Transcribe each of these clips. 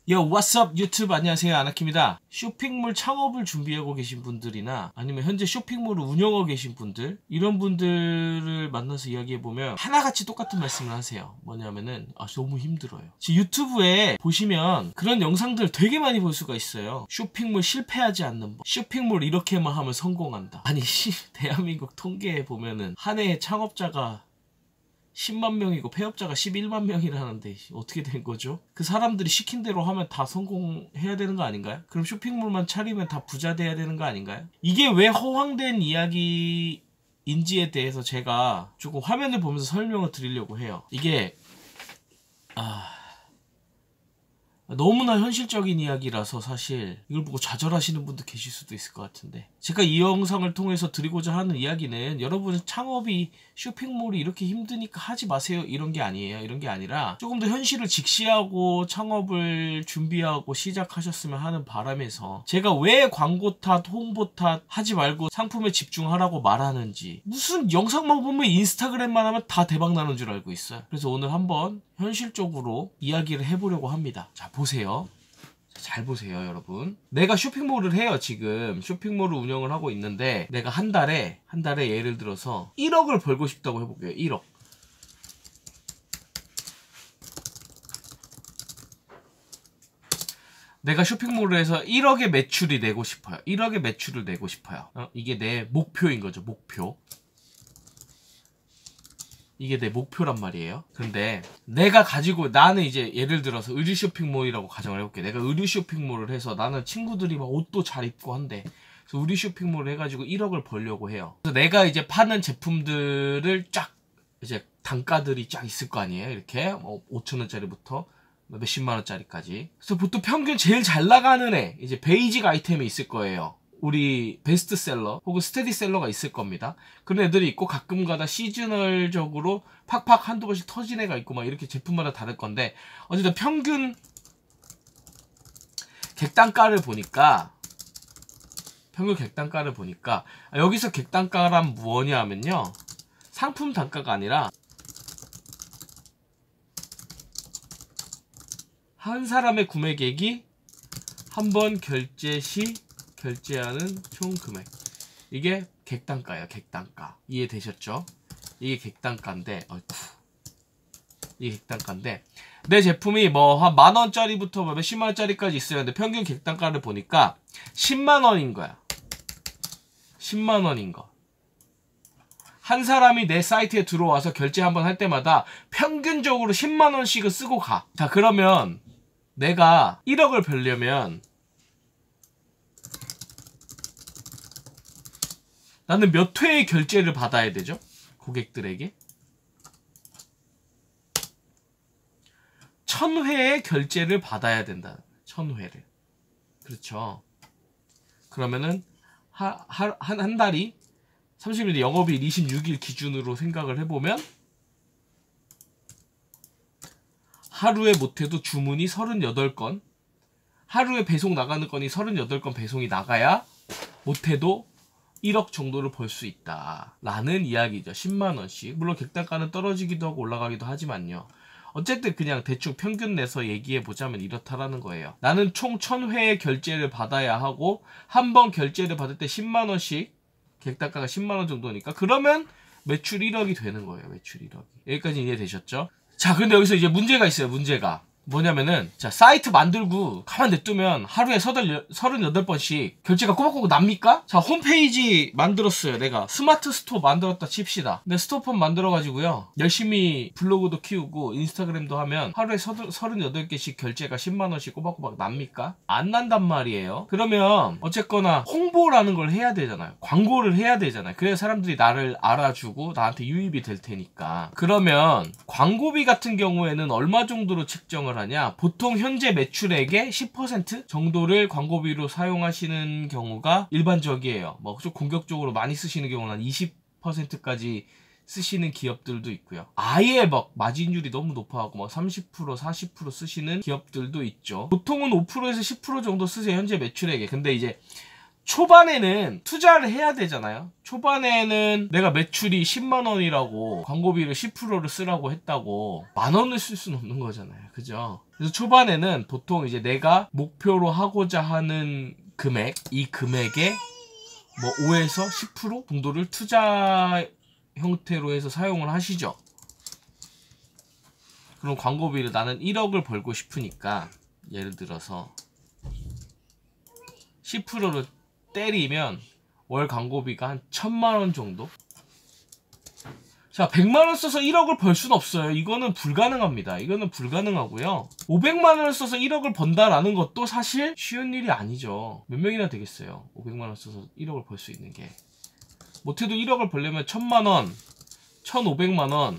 요, what's up 유튜브 안녕하세요, 아나키입니다. 쇼핑몰 창업을 준비하고 계신 분들이나 아니면 현재 쇼핑몰을 운영하고 계신 분들, 이런 분들을 만나서 이야기해보면 하나같이 똑같은 말씀을 하세요. 뭐냐면은 너무 힘들어요. 지금 유튜브에 보시면 그런 영상들 되게 많이 볼 수가 있어요. 쇼핑몰 실패하지 않는 법, 쇼핑몰 이렇게만 하면 성공한다. 아니 대한민국 통계에 보면은 한 해에 창업자가 10만 명이고 폐업자가 11만 명이라는데 어떻게 된 거죠? 그 사람들이 시킨 대로 하면 다 성공해야 되는 거 아닌가요? 그럼 쇼핑몰만 차리면 다 부자 돼야 되는 거 아닌가요? 이게 왜 허황된 이야기인지에 대해서 제가 조금 화면을 보면서 설명을 드리려고 해요. 이게 너무나 현실적인 이야기라서 사실 이걸 보고 좌절하시는 분도 계실 수도 있을 것 같은데, 제가 이 영상을 통해서 드리고자 하는 이야기는 여러분 창업이 쇼핑몰이 이렇게 힘드니까 하지 마세요 이런 게 아니에요. 이런 게 아니라 조금 더 현실을 직시하고 창업을 준비하고 시작하셨으면 하는 바람에서 제가 왜 광고 탓, 홍보 탓 하지 말고 상품에 집중하라고 말하는지, 무슨 영상만 보면 인스타그램만 하면 다 대박 나는 줄 알고 있어요. 그래서 오늘 한번 현실적으로 이야기를 해보려고 합니다. 자, 보세요. 잘 보세요, 여러분. 내가 쇼핑몰을 해요. 지금 쇼핑몰을 운영을 하고 있는데, 내가 한 달에 예를 들어서 1억을 벌고 싶다고 해볼게요. 1억. 내가 쇼핑몰을 해서 1억의 매출이 내고 싶어요. 1억의 매출을 내고 싶어요. 이게 내 목표인 거죠. 목표. 이게 내 목표란 말이에요. 근데 내가 가지고, 나는 이제 예를 들어서 의류 쇼핑몰이라고 가정을 해볼게. 내가 의류 쇼핑몰을 해서 나는 친구들이 막 옷도 잘 입고 한대. 그래서 의류 쇼핑몰을 해가지고 1억을 벌려고 해요. 그래서 내가 이제 파는 제품들을 쫙, 이제 단가들이 쫙 있을 거 아니에요. 이렇게 5,000원짜리부터 몇십만원짜리까지. 그래서 보통 평균 제일 잘 나가는 애, 이제 베이직 아이템이 있을 거예요. 우리 베스트셀러 혹은 스테디셀러가 있을 겁니다. 그런 애들이 있고, 가끔가다 시즈널적으로 팍팍 한두 번씩 터진 애가 있고, 막 이렇게 제품마다 다를 건데, 어쨌든 평균 객단가를 보니까 여기서 객단가란 뭐냐면요, 상품 단가가 아니라 한 사람의 구매객이 한 번 결제 시 결제하는 총 금액, 이게 객단가예요. 객단가. 이해되셨죠? 이게 객단가인데, 이게 객단가인데, 내 제품이 뭐 한 만원짜리부터 뭐 몇십만원짜리까지 있어요. 근데 평균 객단가를 보니까 10만원인 거야. 10만원인 거. 한 사람이 내 사이트에 들어와서 결제 한번 할 때마다 평균적으로 10만원씩을 쓰고 가. 자, 그러면 내가 1억을 벌려면 나는 몇 회의 결제를 받아야 되죠? 고객들에게 1000회의 결제를 받아야 된다. 1000회를. 그렇죠. 그러면은 한 달이 30일, 영업일 26일 기준으로 생각을 해보면 하루에 못해도 주문이 38건, 하루에 배송 나가는 건이 38건 배송이 나가야 못해도 1억 정도를 벌 수 있다 라는 이야기죠. 10만원씩. 물론 객단가는 떨어지기도 하고 올라가기도 하지만요, 어쨌든 그냥 대충 평균 내서 얘기해보자면 이렇다라는 거예요. 나는 총 1000회의 결제를 받아야 하고, 한 번 결제를 받을 때 10만원씩, 객단가가 10만원 정도니까, 그러면 매출 1억이 되는 거예요. 매출 1억이. 여기까지 이해되셨죠? 자, 근데 여기서 이제 문제가 있어요. 문제가 뭐냐면은, 자, 사이트 만들고 가만 냅두면 하루에 38번씩 결제가 꼬박꼬박 납니까? 자, 홈페이지 만들었어요. 내가 스마트 스토어 만들었다 칩시다. 근데 스토어폰 만들어가지고요, 열심히 블로그도 키우고 인스타그램도 하면 하루에 38개씩 결제가 10만원씩 꼬박꼬박 납니까? 안 난단 말이에요. 그러면 어쨌거나 홍보라는 걸 해야 되잖아요. 광고를 해야 되잖아요. 그래야 사람들이 나를 알아주고 나한테 유입이 될 테니까. 그러면 광고비 같은 경우에는 얼마 정도로 측정을 하냐? 보통 현재 매출액의 10% 정도를 광고비로 사용하시는 경우가 일반적이에요. 뭐 좀 공격적으로 많이 쓰시는 경우는 한 20%까지 쓰시는 기업들도 있고요. 아예 막 마진율이 너무 높아하고 막 30%, 40% 쓰시는 기업들도 있죠. 보통은 5%에서 10% 정도 쓰세요, 현재 매출액에. 근데 이제 초반에는 투자를 해야 되잖아요. 초반에는 내가 매출이 10만원이라고 광고비를 10%를 쓰라고 했다고 만원을 쓸 수는 없는 거잖아요. 그죠? 그래서 초반에는 보통 이제 내가 목표로 하고자 하는 금액, 이 금액에 뭐 5에서 10% 정도를 투자 형태로 해서 사용을 하시죠. 그럼 광고비를 나는 1억을 벌고 싶으니까 예를 들어서 10%를 때리면 월 광고비가 한 1000만원 정도? 자, 100만원 써서 1억을 벌 수는 없어요. 이거는 불가능합니다. 이거는 불가능하고요. 500만원을 써서 1억을 번다라는 것도 사실 쉬운 일이 아니죠. 몇 명이나 되겠어요. 500만원 써서 1억을 벌 수 있는 게. 못해도 1억을 벌려면 1000만원, 1500만원,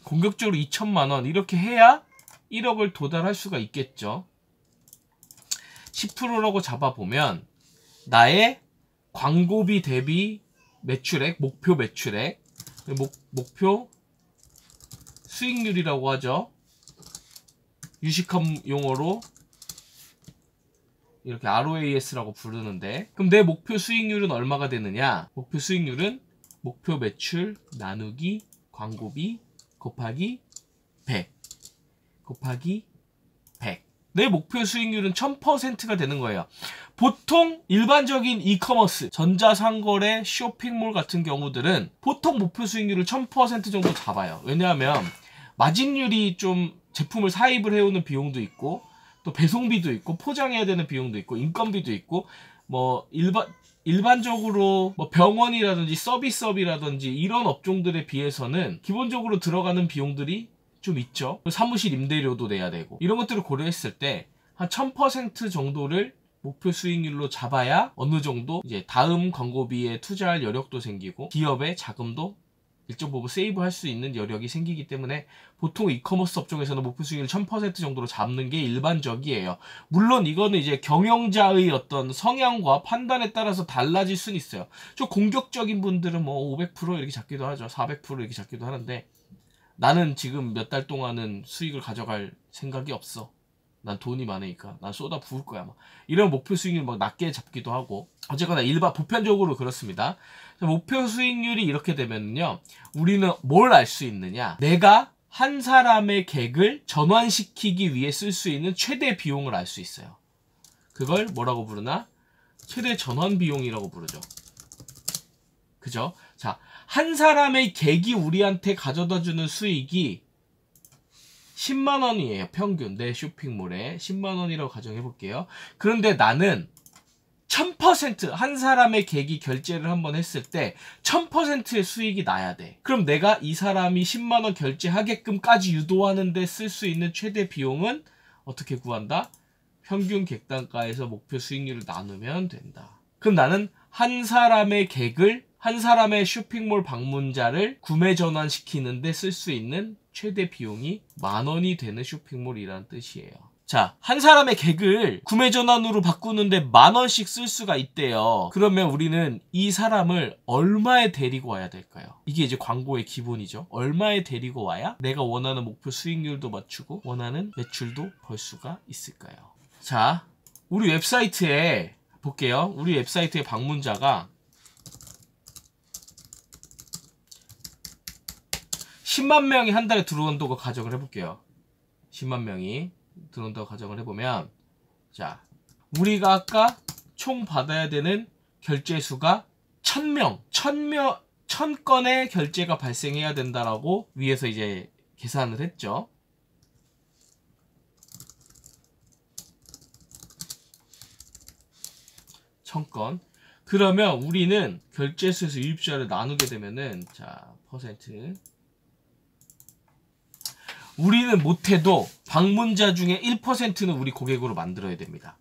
공격적으로 2000만원 이렇게 해야 1억을 도달할 수가 있겠죠. 10%라고 잡아보면 나의 광고비 대비 매출액, 목표 매출액, 목표 수익률이라고 하죠. 유식한 용어로 이렇게 ROAS라고 부르는데, 그럼 내 목표 수익률은 얼마가 되느냐? 목표 수익률은 목표 매출 나누기 광고비 곱하기 100 곱하기 100. 내 목표 수익률은 1000%가 되는 거예요. 보통 일반적인 이커머스, 전자상거래, 쇼핑몰 같은 경우들은 보통 목표 수익률을 1000% 정도 잡아요. 왜냐하면 마진율이 좀 제품을 사입을 해오는 비용도 있고, 또 배송비도 있고, 포장해야 되는 비용도 있고, 인건비도 있고, 뭐 일반적으로 뭐 병원이라든지 서비스업이라든지 이런 업종들에 비해서는 기본적으로 들어가는 비용들이 좀 있죠. 사무실 임대료도 내야 되고, 이런 것들을 고려했을 때 한 1000% 정도를 목표 수익률로 잡아야 어느 정도 이제 다음 광고비에 투자할 여력도 생기고 기업의 자금도 일정 부분 세이브할 수 있는 여력이 생기기 때문에 보통 이커머스 업종에서는 목표 수익률 1000% 정도로 잡는 게 일반적이에요. 물론 이거는 이제 경영자의 어떤 성향과 판단에 따라서 달라질 수는 있어요. 좀 공격적인 분들은 뭐 500% 이렇게 잡기도 하죠. 400% 이렇게 잡기도 하는데, 나는 지금 몇 달 동안은 수익을 가져갈 생각이 없어. 난 돈이 많으니까 난 쏟아 부을 거야. 막 이런 목표 수익률 막 낮게 잡기도 하고, 어쨌거나 보편적으로 그렇습니다. 목표 수익률이 이렇게 되면요, 우리는 뭘 알 수 있느냐? 내가 한 사람의 객을 전환시키기 위해 쓸 수 있는 최대 비용을 알 수 있어요. 그걸 뭐라고 부르나? 최대 전환 비용이라고 부르죠. 그죠? 자, 한 사람의 객이 우리한테 가져다주는 수익이 10만원이에요. 평균 내 쇼핑몰에 10만원이라고 가정해볼게요. 그런데 나는 1000% 한 사람의 객이 결제를 한번 했을 때 1000%의 수익이 나야 돼. 그럼 내가 이 사람이 10만원 결제하게끔까지 유도하는 데 쓸 수 있는 최대 비용은 어떻게 구한다? 평균 객단가에서 목표 수익률을 나누면 된다. 그럼 나는 한 사람의 객을, 한 사람의 쇼핑몰 방문자를 구매 전환시키는데 쓸 수 있는 최대 비용이 10,000원이 되는 쇼핑몰이라는 뜻이에요. 자, 한 사람의 객을 구매 전환으로 바꾸는데 10,000원씩 쓸 수가 있대요. 그러면 우리는 이 사람을 얼마에 데리고 와야 될까요? 이게 이제 광고의 기본이죠. 얼마에 데리고 와야 내가 원하는 목표 수익률도 맞추고 원하는 매출도 벌 수가 있을까요? 자, 우리 웹사이트에 볼게요. 우리 웹사이트의 방문자가 10만 명이 한 달에 들어온다고 가정을 해볼게요. 10만 명이 들어온다고 가정을 해보면, 자, 우리가 아까 총 받아야 되는 결제 수가 1000명, 1000건의 결제가 발생해야 된다라고 위에서 이제 계산을 했죠. 그러면 우리는 결제수에서 유입자를 나누게 되면은, 자, 퍼센트. 우리는 못해도 방문자 중에 1%는 우리 고객으로 만들어야 됩니다.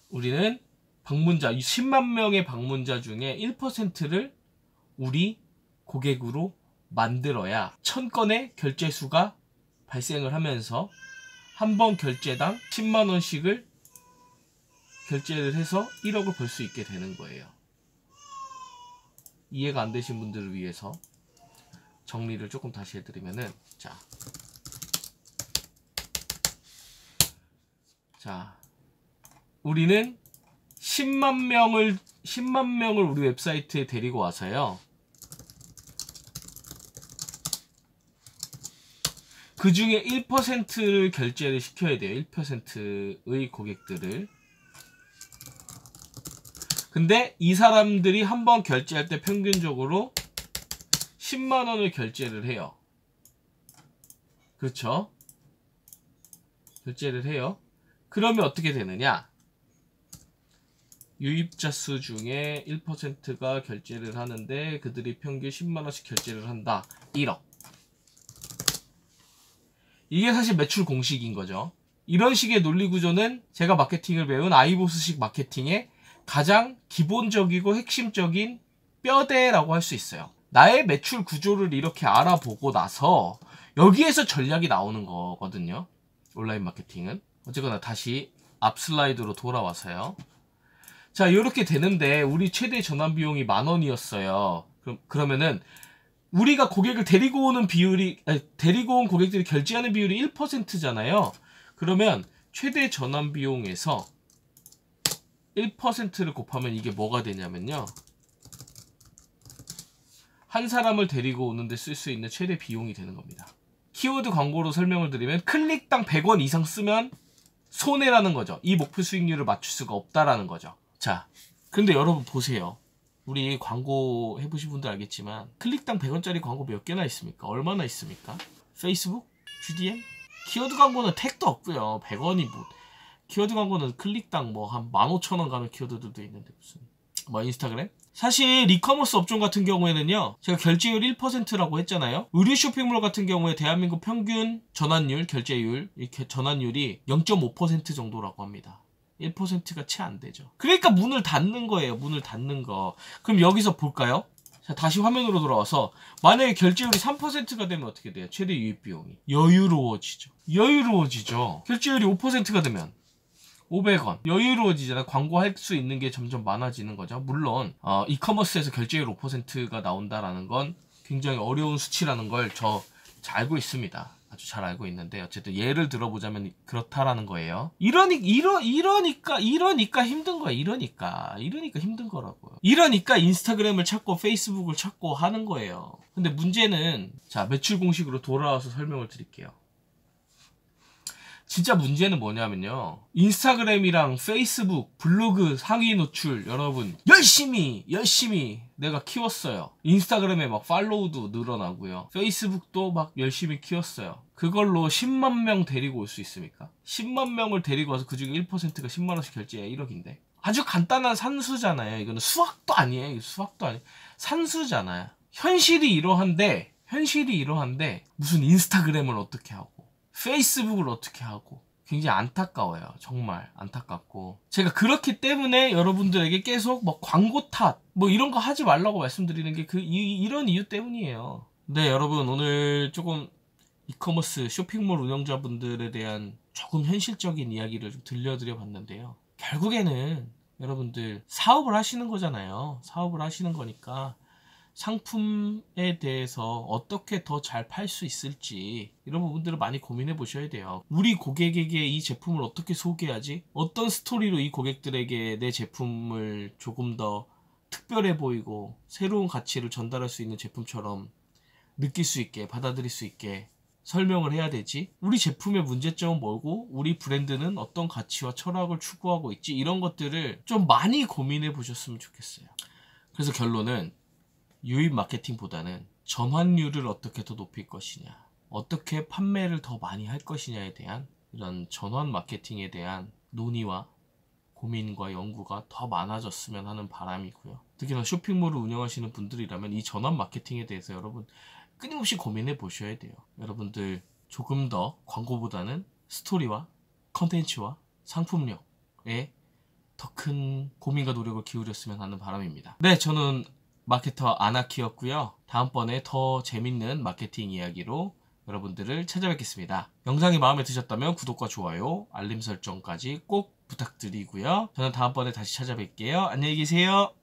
우리는 방문자, 10만 명의 방문자 중에 1%를 우리 고객으로 만들어야 1000건의 결제수가 발생을 하면서 한 번 결제당 10만원씩을 결제를 해서 1억을 벌 수 있게 되는 거예요. 이해가 안 되신 분들을 위해서 정리를 조금 다시 해드리면은, 자, 자, 우리는 10만 명을 우리 웹사이트에 데리고 와서요. 그 중에 1%를 결제를 시켜야 돼요. 1%의 고객들을. 근데 이 사람들이 한번 결제할 때 평균적으로 10만원을 결제를 해요. 그렇죠? 결제를 해요. 그러면 어떻게 되느냐? 유입자 수 중에 1%가 결제를 하는데 그들이 평균 10만원씩 결제를 한다. 1억. 이게 사실 매출 공식인 거죠. 이런 식의 논리 구조는 제가 마케팅을 배운 아이보스식 마케팅의 가장 기본적이고 핵심적인 뼈대라고 할 수 있어요. 나의 매출 구조를 이렇게 알아보고 나서 여기에서 전략이 나오는 거거든요. 온라인 마케팅은. 어쨌거나 다시 앞 슬라이드로 돌아와서요. 자, 이렇게 되는데 우리 최대 전환 비용이 10,000원이었어요. 그러면은 우리가 고객을 데리고 오는 비율이, 데리고 온 고객들이 결제하는 비율이 1%잖아요. 그러면 최대 전환 비용에서 1%를 곱하면 이게 뭐가 되냐면요. 한 사람을 데리고 오는데 쓸 수 있는 최대 비용이 되는 겁니다. 키워드 광고로 설명을 드리면 클릭당 100원 이상 쓰면 손해라는 거죠. 이 목표 수익률을 맞출 수가 없다라는 거죠. 자, 근데 여러분 보세요. 우리 광고 해보신 분들 알겠지만 클릭당 100원짜리 광고 몇 개나 있습니까? 얼마나 있습니까? 페이스북? GDM? 키워드 광고는 택도 없고요. 100원이 뭐 키워드 광고는 클릭당 뭐 한 15,000원 가는 키워드들도 있는데 무슨 뭐 인스타그램? 사실 이커머스 업종 같은 경우에는요. 제가 결제율 1%라고 했잖아요. 의류 쇼핑몰 같은 경우에 대한민국 평균 전환율, 결제율, 이렇게 전환율이 0.5% 정도라고 합니다. 1%가 채 안 되죠. 그러니까 문을 닫는 거예요. 문을 닫는 거. 그럼 여기서 볼까요? 자, 다시 화면으로 돌아와서 만약에 결제율이 3%가 되면 어떻게 돼요? 최대 유입 비용이 여유로워지죠. 여유로워지죠. 결제율이 5%가 되면 500원 여유로워지잖아요. 광고할 수 있는 게 점점 많아지는 거죠. 물론 이커머스에서 결제율 5%가 나온다라는 건 굉장히 어려운 수치라는 걸 저 잘 알고 있습니다. 아주 잘 알고 있는데 어쨌든 예를 들어보자면 그렇다라는 거예요. 이러니까 힘든 거예요. 이러니까 힘든 거라고요. 이러니까 인스타그램을 찾고 페이스북을 찾고 하는 거예요. 근데 문제는 자, 매출 공식으로 돌아와서 설명을 드릴게요. 진짜 문제는 뭐냐면요. 인스타그램이랑 페이스북, 블로그 상위 노출 여러분 열심히 내가 키웠어요. 인스타그램에 막 팔로우도 늘어나고요. 페이스북도 막 열심히 키웠어요. 그걸로 10만 명 데리고 올 수 있습니까? 10만 명을 데리고 와서 그중에 1%가 10만 원씩 결제해 1억인데. 아주 간단한 산수잖아요. 이거는 수학도 아니에요. 이거 수학도 아니에요. 산수잖아요. 현실이 이러한데 무슨 인스타그램을 어떻게 하고 페이스북을 어떻게 하고 굉장히 안타까워요. 정말 안타깝고 제가 그렇기 때문에 여러분들에게 계속 뭐 광고 탓 뭐 이런 거 하지 말라고 말씀드리는 게 이런 이유 때문이에요. 네, 여러분 오늘 조금 이커머스 쇼핑몰 운영자분들에 대한 조금 현실적인 이야기를 좀 들려드려 봤는데요. 결국에는 여러분들 사업을 하시는 거잖아요. 사업을 하시는 거니까 상품에 대해서 어떻게 더 잘 팔 수 있을지 이런 부분들을 많이 고민해 보셔야 돼요. 우리 고객에게 이 제품을 어떻게 소개하지? 어떤 스토리로 이 고객들에게 내 제품을 조금 더 특별해 보이고 새로운 가치를 전달할 수 있는 제품처럼 느낄 수 있게 받아들일 수 있게 설명을 해야 되지? 우리 제품의 문제점은 뭐고 우리 브랜드는 어떤 가치와 철학을 추구하고 있지? 이런 것들을 좀 많이 고민해 보셨으면 좋겠어요. 그래서 결론은 유입 마케팅보다는 전환율을 어떻게 더 높일 것이냐, 어떻게 판매를 더 많이 할 것이냐에 대한 이런 전환 마케팅에 대한 논의와 고민과 연구가 더 많아졌으면 하는 바람이고요. 특히나 쇼핑몰을 운영하시는 분들이라면 이 전환 마케팅에 대해서 여러분 끊임없이 고민해 보셔야 돼요. 여러분들 조금 더 광고보다는 스토리와 컨텐츠와 상품력에 더 큰 고민과 노력을 기울였으면 하는 바람입니다. 네, 저는 마케터 아나키였고요. 다음번에 더 재밌는 마케팅 이야기로 여러분들을 찾아뵙겠습니다. 영상이 마음에 드셨다면 구독과 좋아요, 알림 설정까지 꼭 부탁드리고요. 저는 다음번에 다시 찾아뵐게요. 안녕히 계세요.